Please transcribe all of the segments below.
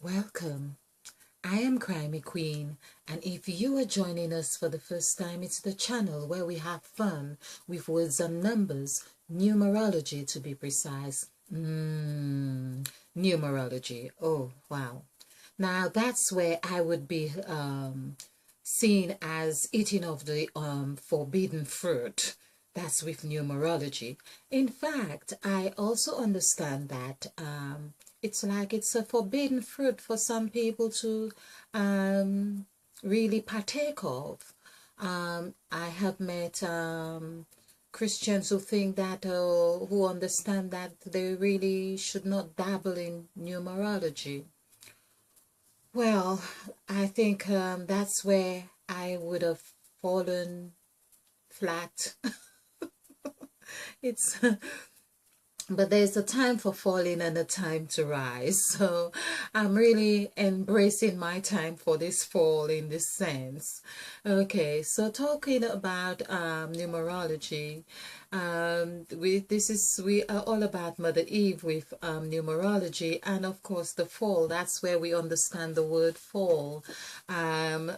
Welcome. I am Crimey Queen, and if you are joining us for the first time, it's the channel where we have fun with words and numbers, numerology to be precise. Numerology. Oh, wow. Now that's where I would be seen as eating of the forbidden fruit. That's with numerology. In fact, I also understand that it's like it's a forbidden fruit for some people to really partake of. I have met Christians who think that, who understand that they really should not dabble in numerology. Well, I think that's where I would have fallen flat. It's but there's a time for falling and a time to rise. So I'm really embracing my time for this fall in this sense. Okay, so talking about numerology, we are all about Mother Eve with numerology, and of course the fall. That's where we understand the word fall. I'm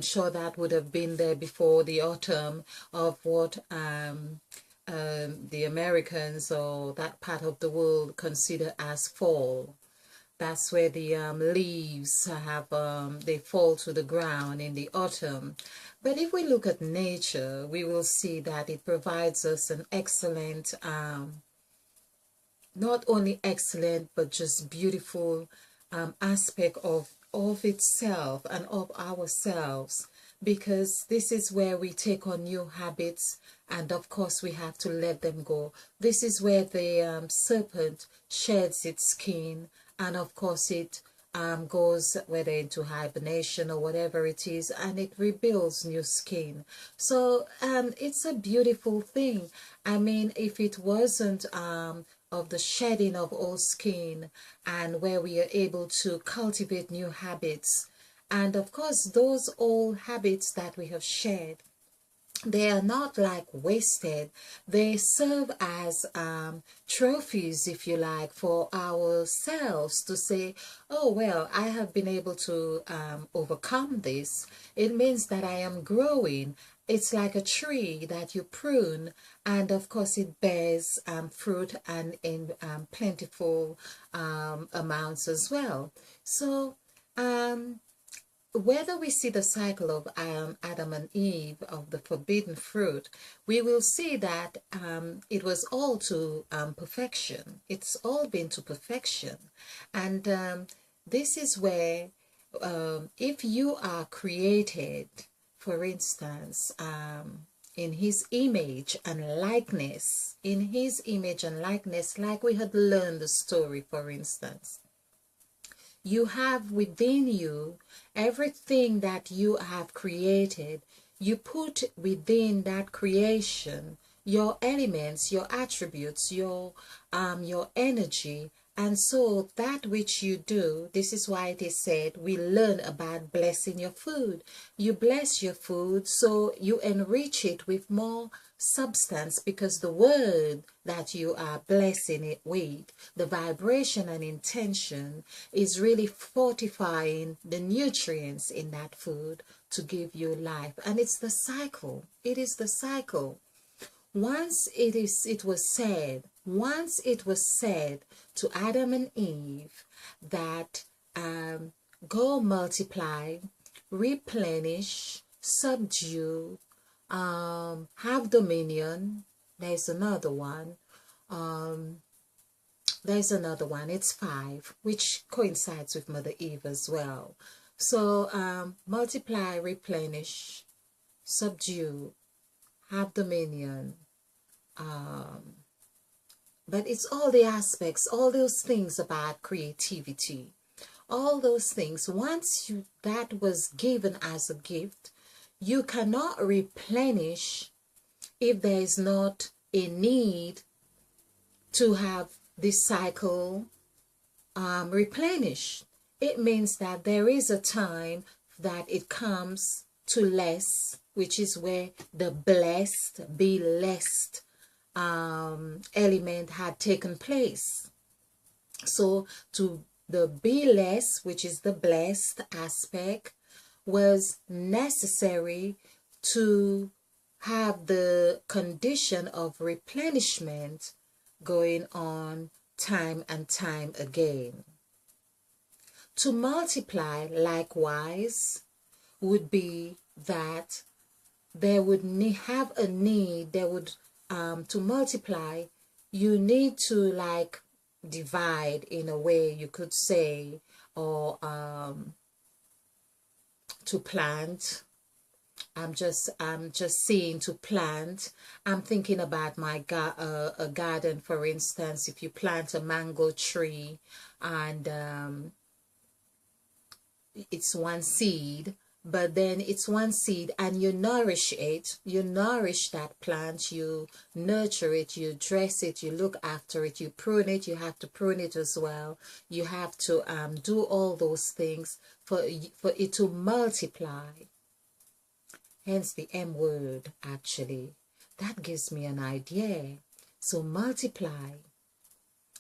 sure that would have been there before the autumn of what the Americans or that part of the world consider as fall. That's where the leaves have they fall to the ground in the autumn. But if we look at nature, we will see that it provides us an excellent, not only excellent but just beautiful aspect of itself and of ourselves, because this is where we take on new habits, and of course we have to let them go. This is where the serpent sheds its skin, and of course it goes whether into hibernation or whatever it is, and it rebuilds new skin. So it's a beautiful thing. I mean, if it wasn't of the shedding of old skin, and where we are able to cultivate new habits, and of course those old habits that we have shed, they are not like wasted. They serve as trophies, if you like, for ourselves to say, oh well, I have been able to overcome this. It means that I am growing. It's like a tree that you prune, and of course it bears fruit, and in plentiful amounts as well. So whether we see the cycle of Adam and Eve of the forbidden fruit, we will see that it was all to perfection. It's all been to perfection. And this is where, if you are created, for instance, in his image and likeness, like we had learned the story, for instance, you have within you everything that you have created. You put within that creation your elements, your attributes, your energy. And so that which you do, this is why it is said, we learn about blessing your food. You bless your food, so you enrich it with more substance, because the word that you are blessing it with, the vibration and intention, is really fortifying the nutrients in that food to give you life. And it's the cycle. It is the cycle. Once it was said to Adam and Eve that go multiply, replenish, subdue, have dominion. There's another one. It's 5, which coincides with Mother Eve as well. So multiply, replenish, subdue, have dominion. But it's all the aspects, all those things about creativity, all those things. Once that was given as a gift, you cannot replenish if there is not a need to have this cycle replenished. It means that there is a time that it comes to less, which is where the blessed, be lessed element had taken place. So to the be less, which is the blessed aspect, was necessary to have the condition of replenishment going on time and time again. To multiply, likewise, would be that there would have a need, there would, to multiply, you need to like divide in a way, you could say, or to plant. I'm just seeing to plant. I'm thinking about my a garden, for instance. If you plant a mango tree and it's one seed, but then it's one seed and you nourish it, you nourish that plant, you nurture it, you dress it, you look after it, you prune it, you have to prune it as well, you have to do all those things for it to multiply. Hence the M word, actually. That gives me an idea. So multiply.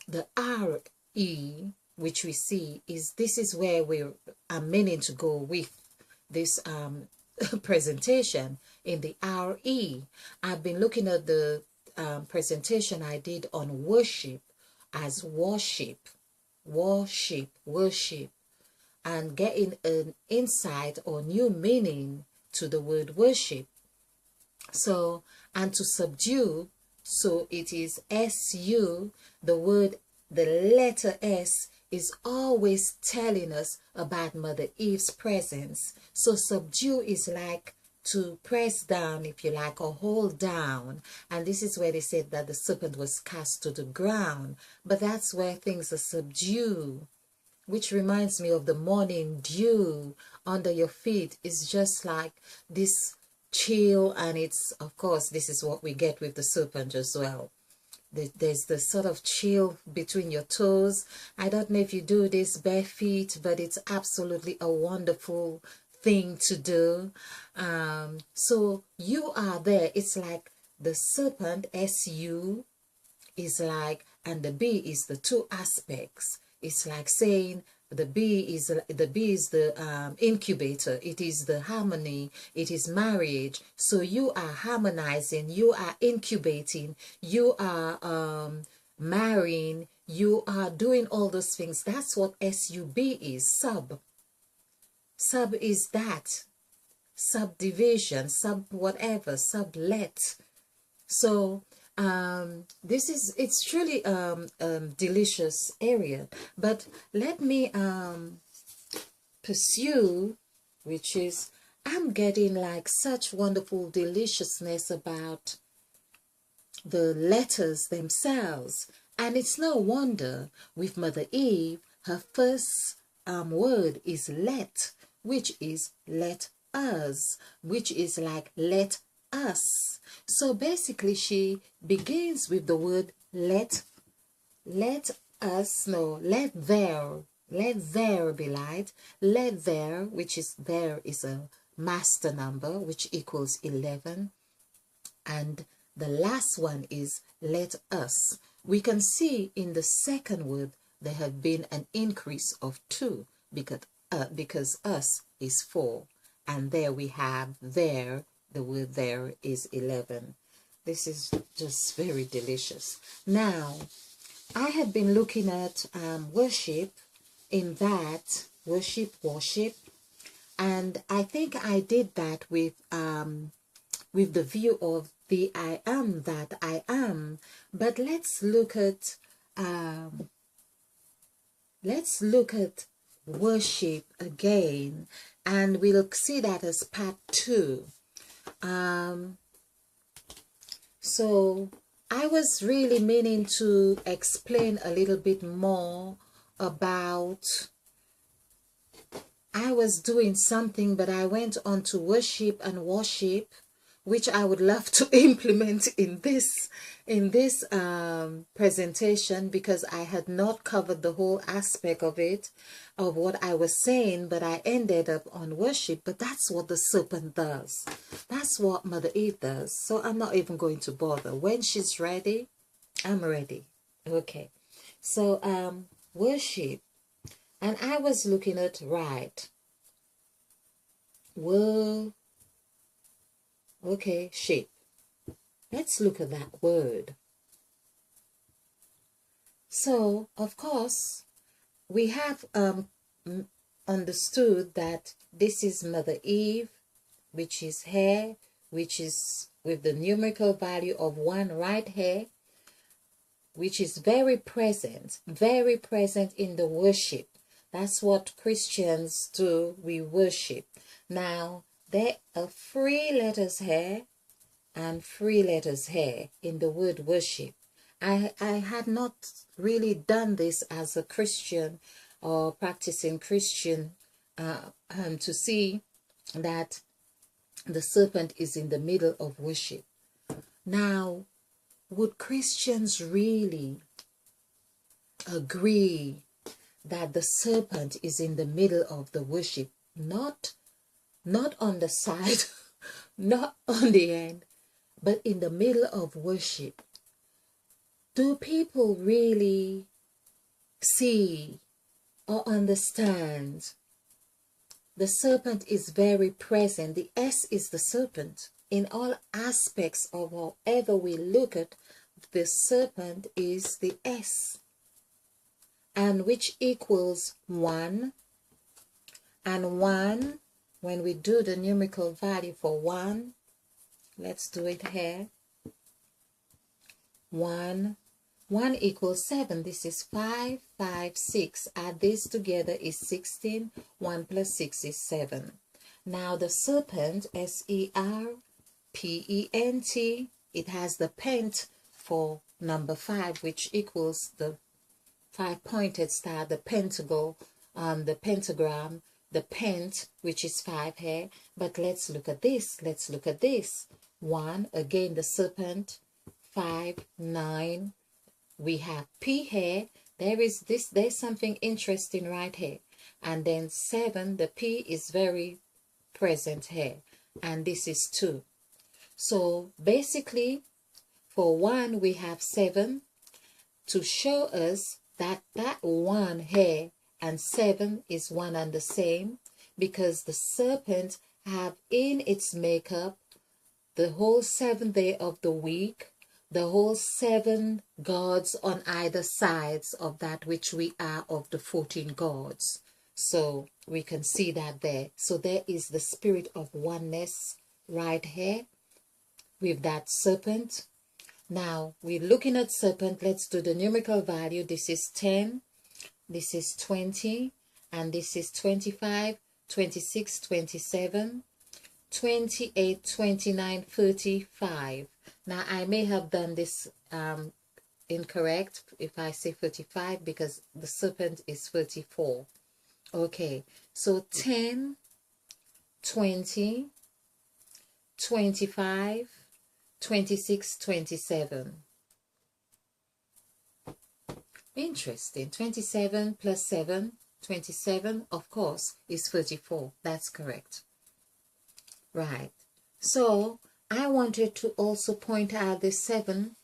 The R-E, which we see, this is where we are meaning to go with this presentation, in the R-E. I've been looking at the presentation I did on worship as worship, and getting an insight or new meaning to the word worship. So, and to subdue, so it is S-U, the word, the letter S is always telling us about Mother Eve's presence. So subdue is like to press down, if you like, or hold down. And this is where they said that the serpent was cast to the ground. But that's where things are subdued, which reminds me of the morning dew under your feet. Is just like this chill, and it's, of course, this is what we get with the serpent as well. There's the sort of chill between your toes. I don't know if you do this bare feet, but it's absolutely a wonderful thing to do. So you are there. It's like the serpent, S-U, is like, and the B is the two aspects. It's like saying the B is the incubator. It is the harmony. It is marriage. So you are harmonizing. You are incubating. You are marrying. You are doing all those things. That's what SUB is. Sub is that. Subdivision. Sub whatever. Sublet. So it's truly delicious area, but let me pursue, which is, I'm getting like such wonderful deliciousness about the letters themselves. And it's no wonder with Mother Eve, her first word is let, which is let us, which is like let us. So basically she begins with the word let us, no, let there be light, let there, which is, there is a master number which equals 11, and the last one is let us. We can see in the second word there have been an increase of 2 because us is 4, and there we have there, the word there is 11. This is just very delicious. Now, I have been looking at worship, in that worship, and I think I did that with the view of the I am that I am. But let's look at worship again, and we'll see that as part 2. So I was really meaning to explain a little bit more about, I was doing something, but I went on to worship, which I would love to implement in this presentation, because I had not covered the whole aspect of it, of what I was saying, but I ended up on worship. But that's what the serpent does. That's what Mother Eve does. So I'm not even going to bother. When she's ready, I'm ready. Okay. So worship. And I was looking at right. Word. Okay, shape. Let's look at that word. So, of course, we have understood that this is Mother Eve, which is hair, which is with the numerical value of 1 right here, which is very present in the worship. That's what Christians do. We worship. Now, there are 3 letters here and 3 letters here in the word worship. I had not really done this as a Christian or practicing Christian to see that the serpent is in the middle of worship. Now, would Christians really agree that the serpent is in the middle of the worship? Not on the side, not on the end, but in the middle of worship. Do people really see or understand? The serpent is very present. The S is the serpent. In all aspects of however we look at, the serpent is the S. And which equals 1. And 1, when we do the numerical value for 1, let's do it here. 1 equals 7. This is 5, 5, 6. Add this together is 16. 1 plus 6 is 7. Now the serpent, S-E-R-P-E-N-T, it has the pent for number 5, which equals the 5-pointed star, the pentacle, the pentagram, the pent, which is 5 here. But let's look at this. Let's look at this. 1, again the serpent, 5, 9. We have P here. There's something interesting right here. And then 7, the P is very present here. And this is 2. So basically, for 1, we have 7 to show us that 1 here and 7 is one and the same, because the serpent have in its makeup the whole 7th day of the week, the whole 7 gods on either sides of that which we are of the 14 gods. So we can see that there. So there is the spirit of oneness right here with that serpent. Now we're looking at serpent. Let's do the numerical value. This is 10, this is 20, and this is 25, 26, 27, 28, 29, 35. Now I may have done this incorrect if I say 35, because the serpent is 34. Okay, so 10, 20, 25, 26, 27. Interesting. 27 plus 7, 27, of course, is 34. That's correct. Right. So I wanted to also point out the 7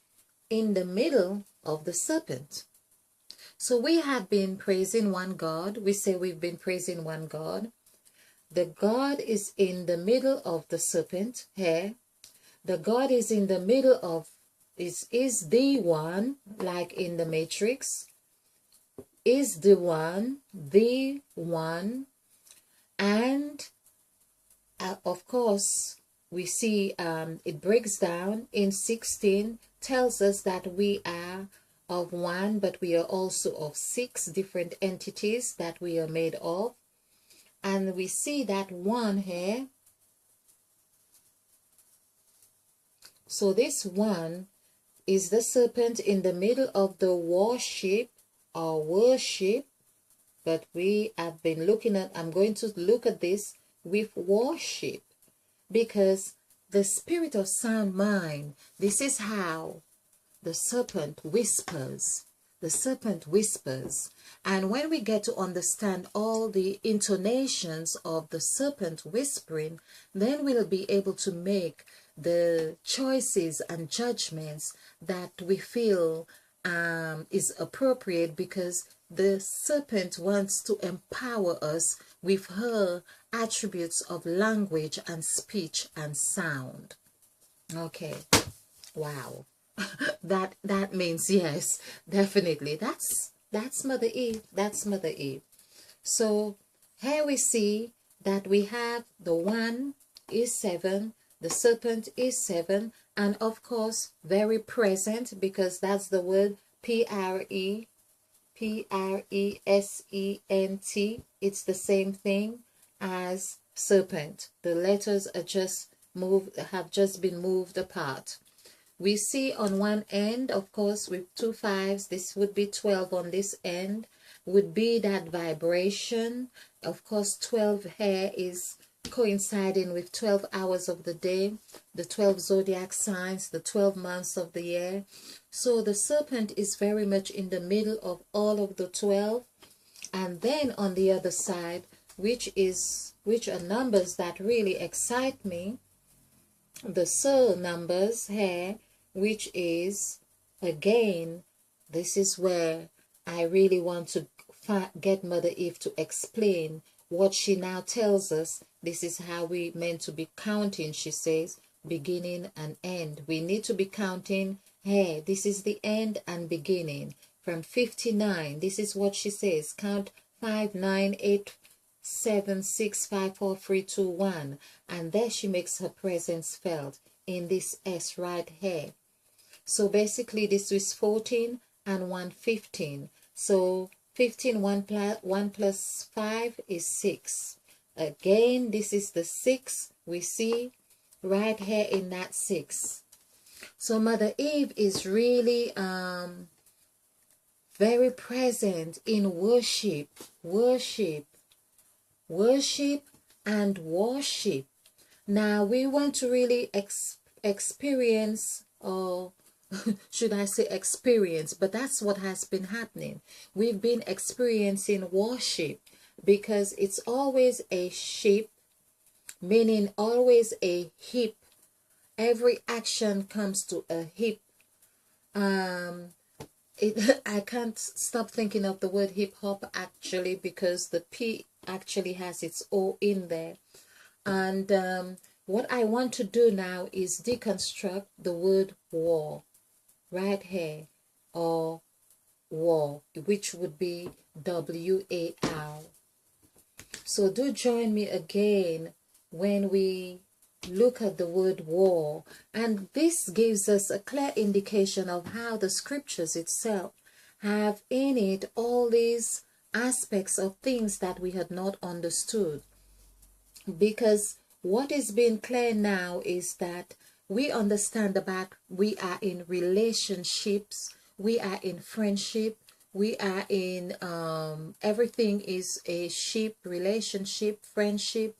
in the middle of the serpent. So we have been praising one God. We say we've been praising one God. The God is in the middle of the serpent here. The God is in the middle of, is the one, like in the Matrix, is the one, and of course, we see it breaks down in 16, tells us that we are of one, but we are also of 6 different entities that we are made of. And we see that 1 here. So this 1 is the serpent in the middle of the worship, but we have been looking at, I'm going to look at this with worship, because the spirit of sound mind, this is how the serpent whispers. The serpent whispers. And when we get to understand all the intonations of the serpent whispering, then we'll be able to make the choices and judgments that we feel is appropriate, because the serpent wants to empower us with her attributes of language and speech and sound. Okay, wow. that means yes, definitely. That's Mother Eve. That's Mother Eve. So here we see that we have the one is 7, the serpent is 7, and of course very present, because that's the word Present. It's the same thing as serpent. The letters are have just been moved apart. We see on one end, of course, with 2 5s, this would be 12 on this end, would be that vibration. Of course, 12 here is coinciding with 12 hours of the day, the 12 zodiac signs, the 12 months of the year. So the serpent is very much in the middle of all of the 12. And then on the other side, which are numbers that really excite me, the soul numbers here, which is, again, this is where I really want to get Mother Eve to explain what she now tells us. This is how we meant to be counting, she says, beginning and end. We need to be counting here. This is the end and beginning. From 59, this is what she says. Count 5, 9, 8, 7, 6, 5, 4, 3, 2, 1. And there she makes her presence felt in this S right here. So basically this is 14 and 1, 15. So 15, 1 plus 5 is 6. Again, this is the 6 we see right here in that 6. So Mother Eve is really very present in worship and worship. Now we want to really experience, or should I say experience, but that's what has been happening. We've been experiencing worship, because it's always a sheep, meaning always a hip. Every action comes to a hip. I can't stop thinking of the word hip hop actually, because the P actually has its O in there. And what I want to do now is deconstruct the word war right here, or war, which would be WAR. So do join me again when we look at the word war, and this gives us a clear indication of how the scriptures itself have in it all these aspects of things that we had not understood. Because what is being clear now is that we understand about we are in relationships, we are in friendship, we are in everything is a ship, relationship, friendship,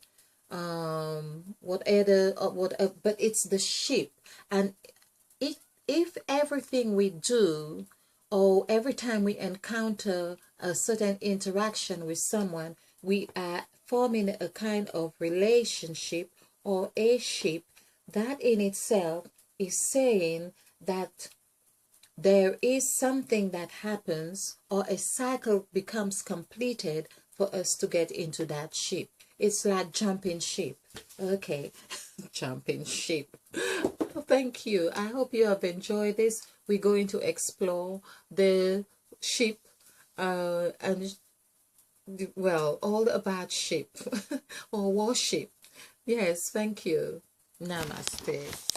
whatever, but it's the ship. And if everything we do, or every time we encounter a certain interaction with someone, we are forming a kind of relationship or a ship, that in itself is saying that there is something that happens, or a cycle becomes completed for us to get into that ship. It's like jumping ship. Okay, jumping ship. Thank you. I hope you have enjoyed this. We're going to explore the ship and, well, all about ship or warship. Yes, thank you. Namaste.